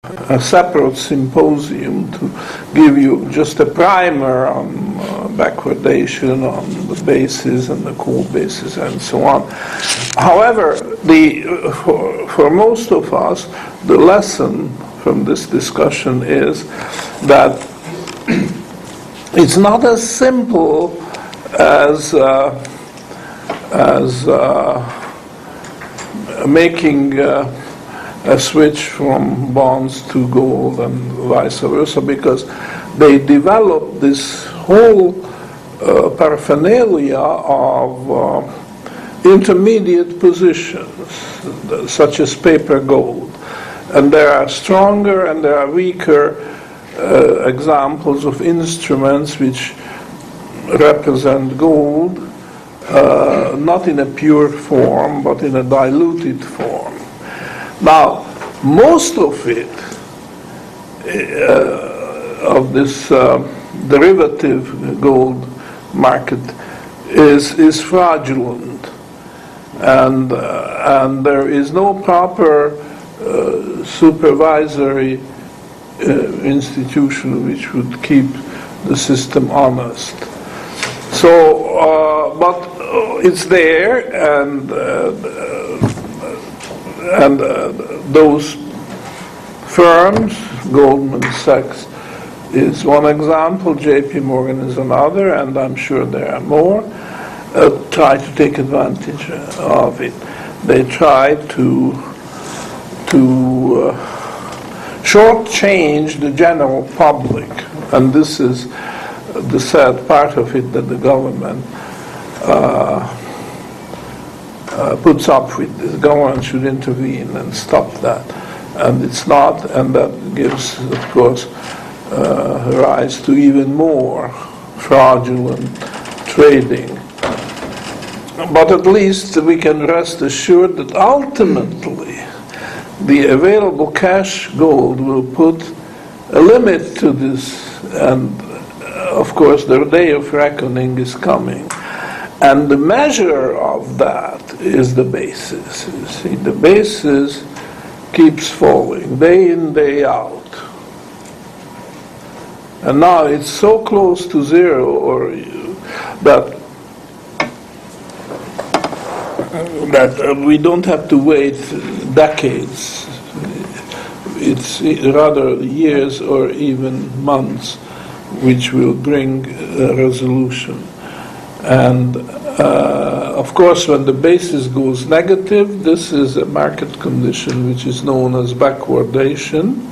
a separate symposium to give you just a primer on backwardation, on the bases and the cold bases and so on. However, for most of us, the lesson from this discussion is that it's not as simple as making a switch from bonds to gold and vice versa, because they developed this whole paraphernalia of intermediate positions, such as paper gold. And there are stronger and there are weaker examples of instruments which represent gold, not in a pure form, but in a diluted form. Now, most of it, of this derivative gold market, is fraudulent, and there is no proper supervisory institution which would keep the system honest. So, but it's there, and those firms, Goldman Sachs is one example, JP Morgan is another, and I'm sure there are more, try to take advantage of it. They try to shortchange the general public, and this is the sad part of it, that the government puts up with. The government should intervene and stop that, and it's not, and that gives, of course, rise to even more fraudulent trading. But at least we can rest assured that ultimately the available cash gold will put a limit to this, and of course the day of reckoning is coming. And the measure of that is the basis. You see, the basis keeps falling day in, day out. And now it's so close to zero, or that we don't have to wait decades. It's rather years or even months which will bring a resolution. And of course, when the basis goes negative, this is a market condition which is known as backwardation,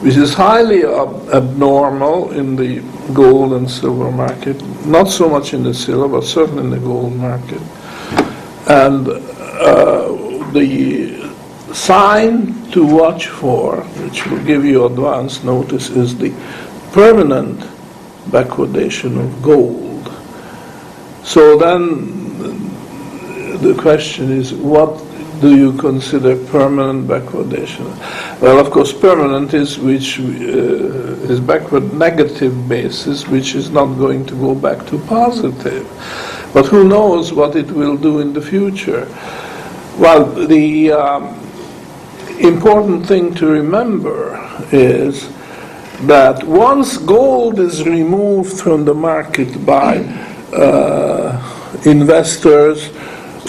which is highly abnormal in the gold and silver market, not so much in the silver, but certainly in the gold market. And the sign to watch for, which will give you advance notice, is the permanent backwardation of gold. So then the question is, what do you consider permanent backwardation? Well, of course, permanent is which is backward negative basis, which is not going to go back to positive. But who knows what it will do in the future? Well, the important thing to remember is that once gold is removed from the market by investors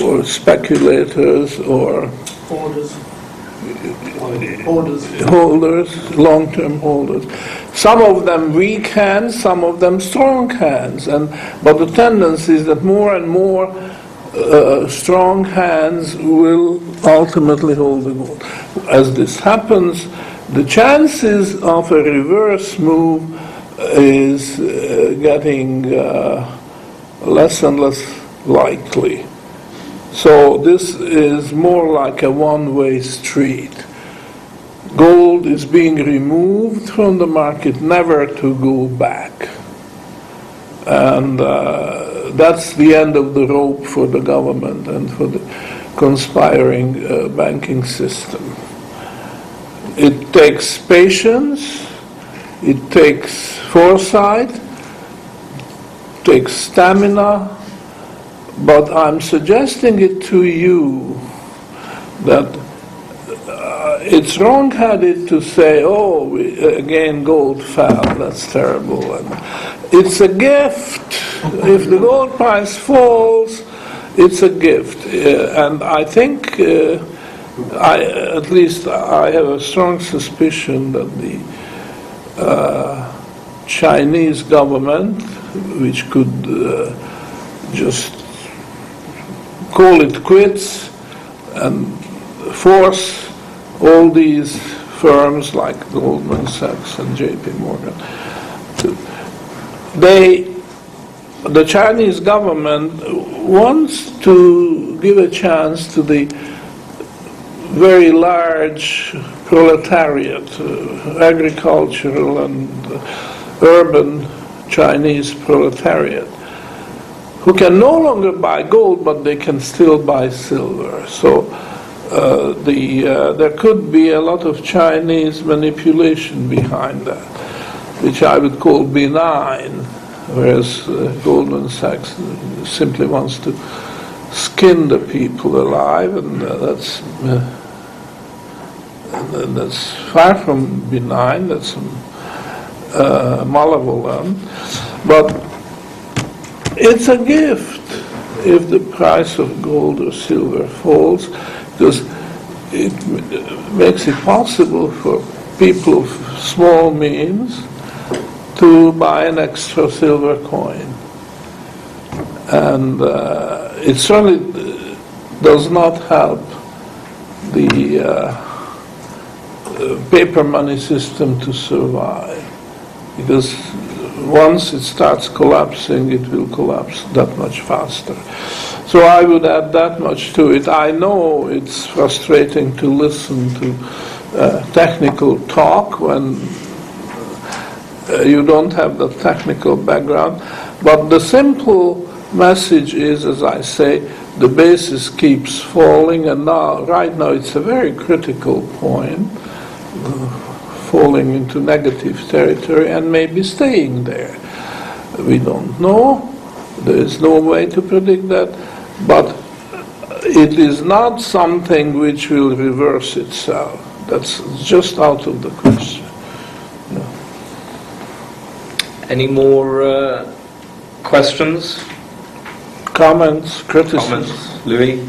or speculators or holders, long-term holders. Some of them weak hands, some of them strong hands, but the tendency is that more and more strong hands will ultimately hold the gold. As this happens, the chances of a reverse move is getting less and less likely. So this is more like a one-way street. Gold is being removed from the market, never to go back. And that's the end of the rope for the government and for the conspiring banking system. It takes patience, it takes foresight, it takes stamina, but I'm suggesting it to you that it's wrong-headed to say, oh, again gold fell, that's terrible. And it's a gift. If the gold price falls, it's a gift. And I think, at least I have a strong suspicion that the Chinese government, which could just call it quits and force all these firms like Goldman Sachs and JP Morgan, the Chinese government wants to give a chance to the very large proletariat, agricultural and urban Chinese proletariat, who can no longer buy gold, but they can still buy silver. So there could be a lot of Chinese manipulation behind that, which I would call benign, whereas Goldman Sachs simply wants to skin the people alive, and that's far from benign, that's malevolent. But it's a gift if the price of gold or silver falls, because it makes it possible for people of small means to buy an extra silver coin. And it certainly does not help the paper money system to survive, because once it starts collapsing, it will collapse that much faster. So I would add that much to it. I know it's frustrating to listen to technical talk when you don't have the technical background, but the simple message is, as I say, the basis keeps falling, and right now it's a very critical point, falling into negative territory and maybe staying there. We don't know. There is no way to predict that, but it is not something which will reverse itself. That's just out of the question. Yeah. Any more questions? Comments, criticisms? Comments? Louis?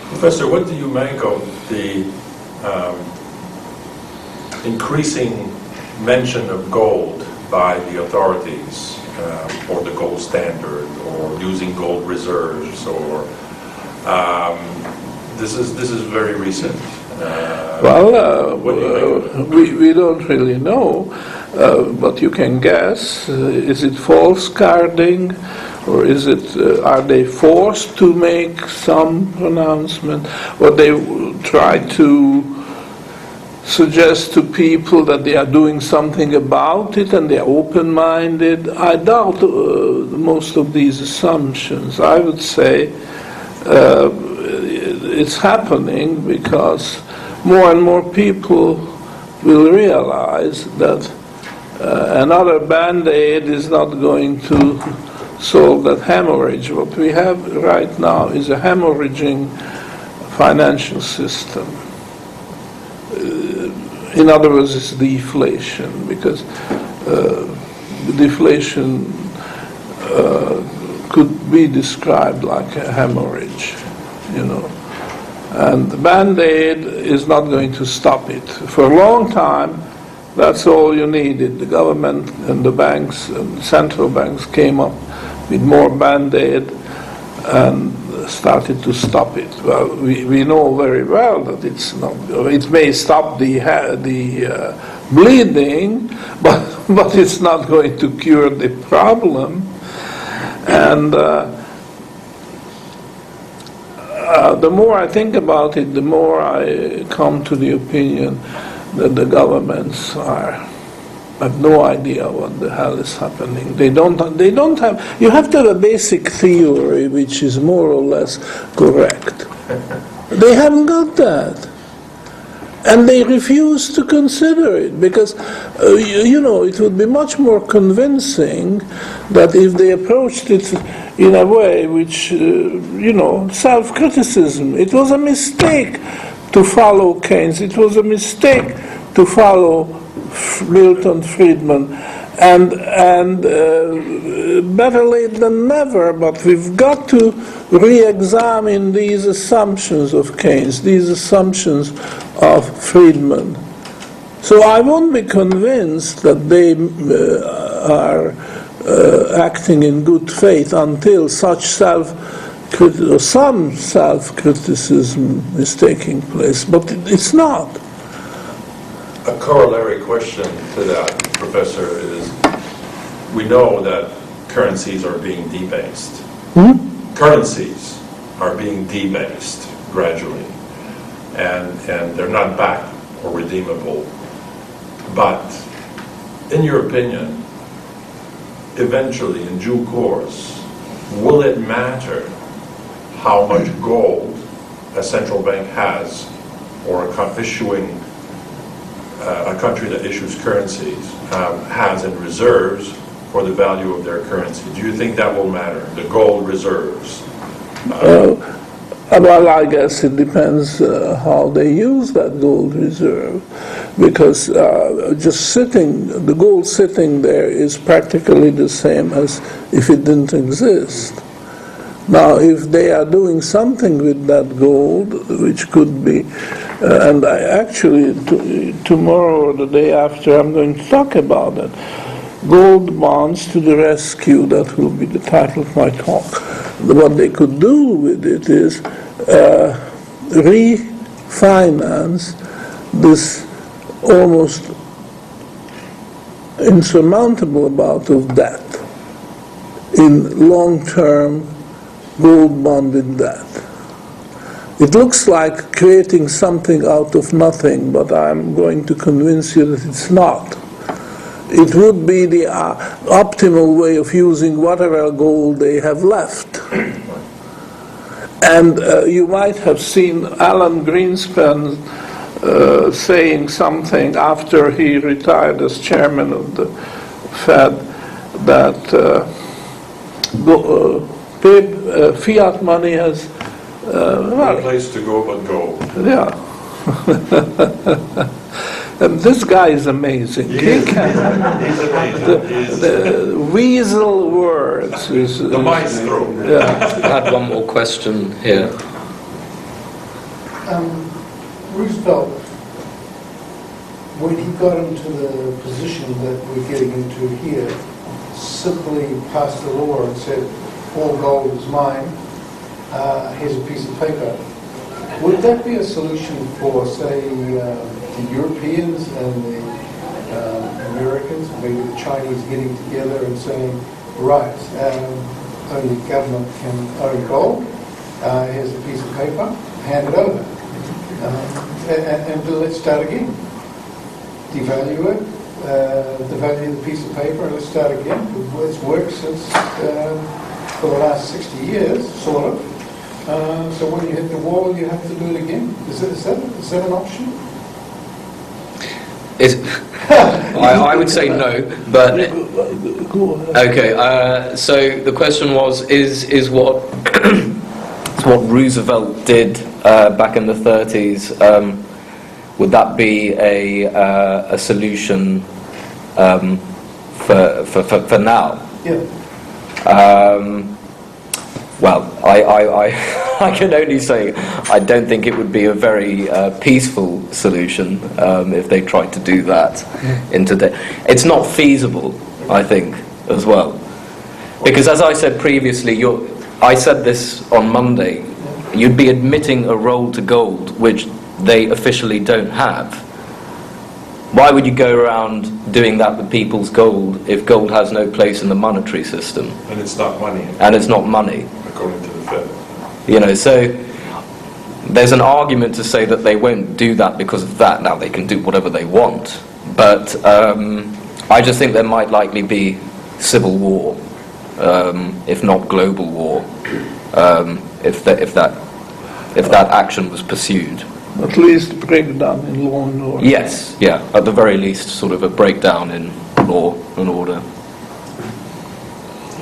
Professor, what do you make of the increasing mention of gold by the authorities, or the gold standard, or using gold reserves, or this is very recent. We don't really know, but you can guess. Is it false carding, or is it? Are they forced to make some pronouncement, or they try to suggest to people that they are doing something about it and they are open-minded? I doubt most of these assumptions. I would say it's happening because more and more people will realize that another band-aid is not going to solve that hemorrhage. What we have right now is a hemorrhaging financial system. In other words, it's deflation, because deflation could be described like a hemorrhage, and the Band-Aid is not going to stop it. For a long time, that's all you needed. The government and the banks and central banks came up with more Band-Aid and started to stop it. Well, we know very well that it's not. It may stop the bleeding, but it's not going to cure the problem. And the more I think about it, the more I come to the opinion that the governments have no idea what the hell is happening. They don't have. You have to have a basic theory which is more or less correct. They haven't got that, and they refuse to consider it because it would be much more convincing that if they approached it in a way which self-criticism. It was a mistake to follow Keynes. It was a mistake to follow Milton Friedman. And better late than never, but we've got to re-examine these assumptions of Keynes, these assumptions of Friedman. So I won't be convinced that they are acting in good faith until such some self-criticism is taking place, but it's not. A corollary question to that, Professor, is we know that currencies are being debased. Currencies are being debased gradually, and they're not back or redeemable. But, in your opinion, eventually, in due course, will it matter how much gold a central bank has, or a country that issues currencies has in reserves for the value of their currency? Do you think that will matter, the gold reserves? Well, I guess it depends how they use that gold reserve, because the gold sitting there is practically the same as if it didn't exist. Now, if they are doing something with that gold, which could be, and tomorrow or the day after, I'm going to talk about it. Gold bonds to the rescue, that will be the title of my talk. What they could do with it is refinance this almost insurmountable amount of debt in long-term gold bonded debt. It looks like creating something out of nothing, but I'm going to convince you that it's not. It would be the optimal way of using whatever gold they have left. And you might have seen Alan Greenspan saying something after he retired as chairman of the Fed, that fiat money has No place to go but gold. yeah. And this guy is amazing. He's amazing. The weasel words. The maestro. Yeah. I had one more question here. Roosevelt, when he got into the position that we're getting into here, simply passed a law and said, all gold is mine, here's a piece of paper. Would that be a solution for, say, the Europeans and the Americans, maybe the Chinese getting together and saying, right, only government can own gold, here's a piece of paper, hand it over. And let's start again. Devalue it, devalue the piece of paper, and let's start again. It's worked since for the last 60 years, sort of. So when you hit the wall, you have to do it again. Is that an option? I would say no, but okay. So the question was: is what what Roosevelt did back in the 30s? Would that be a solution for now? Yeah. Well, I can only say I don't think it would be a very peaceful solution if they tried to do that in today. It's not feasible, I think, as well. Because as I said previously, I said this on Monday, you'd be admitting a roll to gold, which they officially don't have. Why would you go around doing that with people's gold if gold has no place in the monetary system? And it's not money. And it's not money. According to the Fed. So there's an argument to say that they won't do that because of that. Now they can do whatever they want, but I just think there might likely be civil war, if not global war, if that action was pursued. At least breakdown in law and order. Yes, yeah, at the very least, sort of a breakdown in law and order.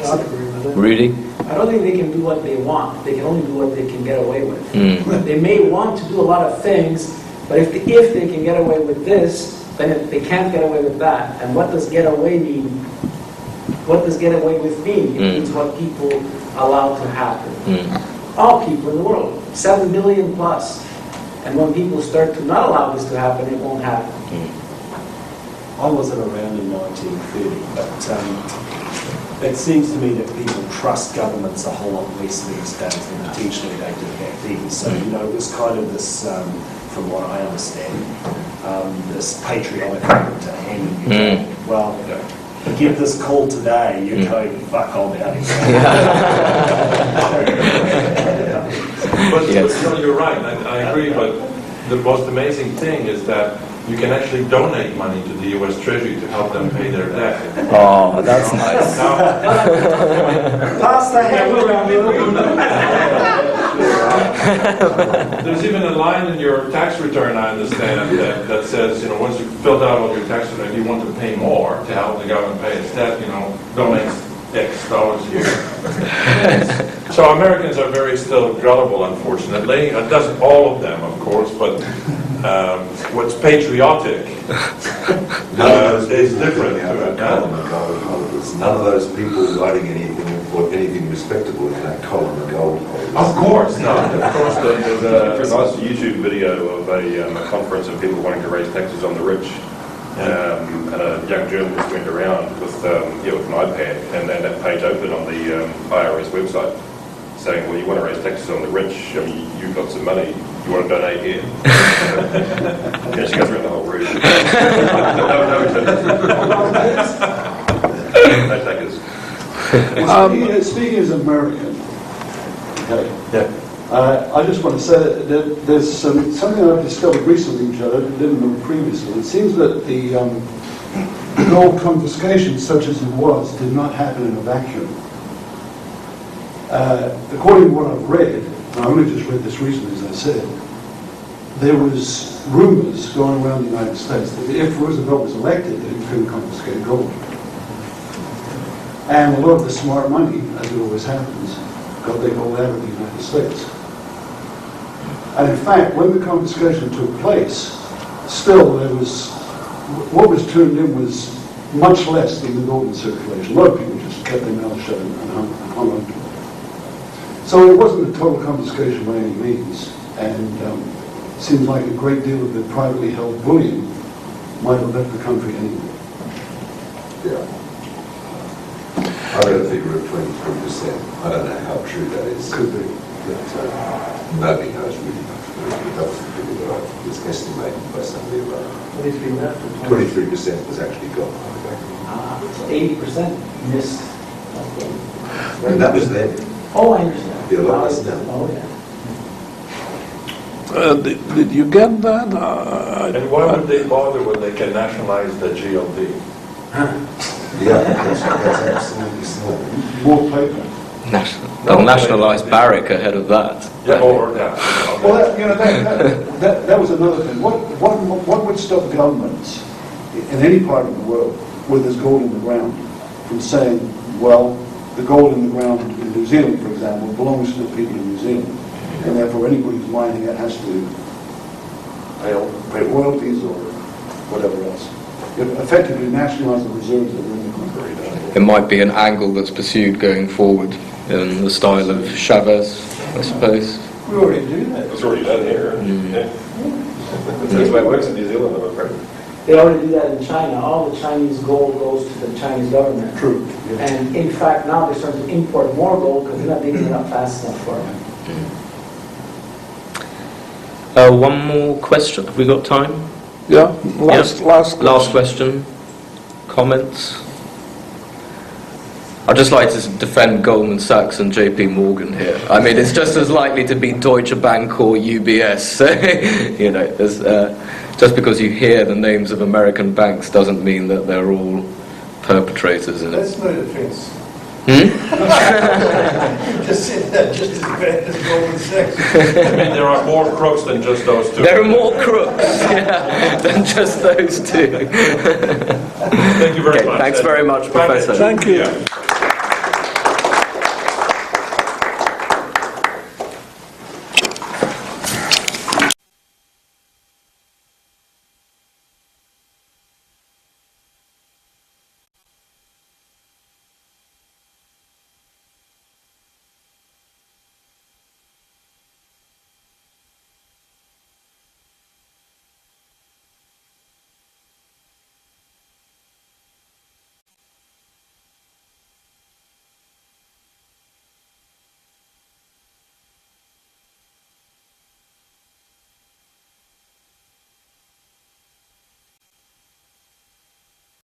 I'd agree with that. Rudy? I I don't think they can do what they want. They can only do what they can get away with. Mm. They may want to do a lot of things, but if they can get away with this, then they can't get away with that. And what does get away mean? What does get away with mean? It means what people allow to happen. All people in the world, 7 billion plus. And when people start to not allow this to happen, it won't happen. I wasn't around in 1930, but it seems to me that people trust governments a whole lot less these days than potentially they did back then. So, you know, it was kind of this, from what I understand, this patriotic thing to hand you. Well, you get this call today, you're going, fuck on out of here. But you're right, I agree, but the most amazing thing is that you can actually donate money to the U.S. Treasury to help them pay their debt. Oh, that's nice. Pass the hammer around. There's even a line in your tax return, I understand, that says, you know, once you've filled out all your tax return, if you want to pay more to help the government pay its debt, you know, donate X dollars a year. So Americans are very still gullible, unfortunately. It doesn't all of them, of course, but what's patriotic is different. None of those people writing anything respectable in that column of gold. Of course not. Of course, There's a nice YouTube video of a conference of people wanting to raise taxes on the rich. And a young journalist went around with an iPad, and then that page opened on the IRS website, saying, well, you want to raise taxes on the rich, I mean, you've got some money, you want to donate here? Yeah, she goes around the whole room. No takers. Speaking as American, okay, Yeah. I just want to say that there's something I've discovered recently which I didn't know previously. It seems that the gold confiscation, such as it was, did not happen in a vacuum. According to what I've read, and I only just read this recently, as I said, there was rumors going around the United States that if Roosevelt was elected, that he couldn't confiscate gold. And a lot of the smart money, as it always happens, got their gold out of the United States. And in fact, when the confiscation took place, still there was, what was turned in was much less than the gold in circulation. A lot of people just kept their mouths shut and hung on to it. So it wasn't a total confiscation by any means, and it seems like a great deal of the privately held bullion might have left the country anyway. Yeah. I read a figure of 23%. I don't know how true that is. Could be. But nobody knows really much. That was the figure that I was estimated by somebody around. 23% was actually gone. 80% missed. And that was then. Oh, I understand. Be a lot less now. Oh, yeah. Did you get that? And why would they bother when they can nationalize the GLD? Yeah, that's absolutely small. More paper. They'll nationalise Barrick ahead of that. Yeah, or that. Well, that was another thing. What would stop governments in any part of the world where there's gold in the ground from saying, well, the gold in the ground in New Zealand, for example, belongs to the people in New Zealand, and therefore anybody who's mining it has to pay royalties or whatever else. It effectively nationalise the reserves that are in the country. It might be an angle that's pursued going forward in the style of Chavez, I suppose. We already do that. It's already done here. Yeah. That's the way it works in New Zealand, I'm afraid. They already do that in China. All the Chinese gold goes to the Chinese government. True. And in fact, now they're starting to import more gold because they're not digging it up fast enough for them. One more question. Have we got time? Yeah, last question. Comments? I'd just like to defend Goldman Sachs and JP Morgan here. I mean, it's just as likely to be Deutsche Bank or UBS. So, you know, just because you hear the names of American banks doesn't mean that they're all perpetrators in it. That's no defense. Hmm? Just said that just as bad as Goldman Sachs. I mean, there are more crooks than just those two. There are more crooks, yeah, than just those two. Thank you very much. Thanks very much, Professor. Thank you.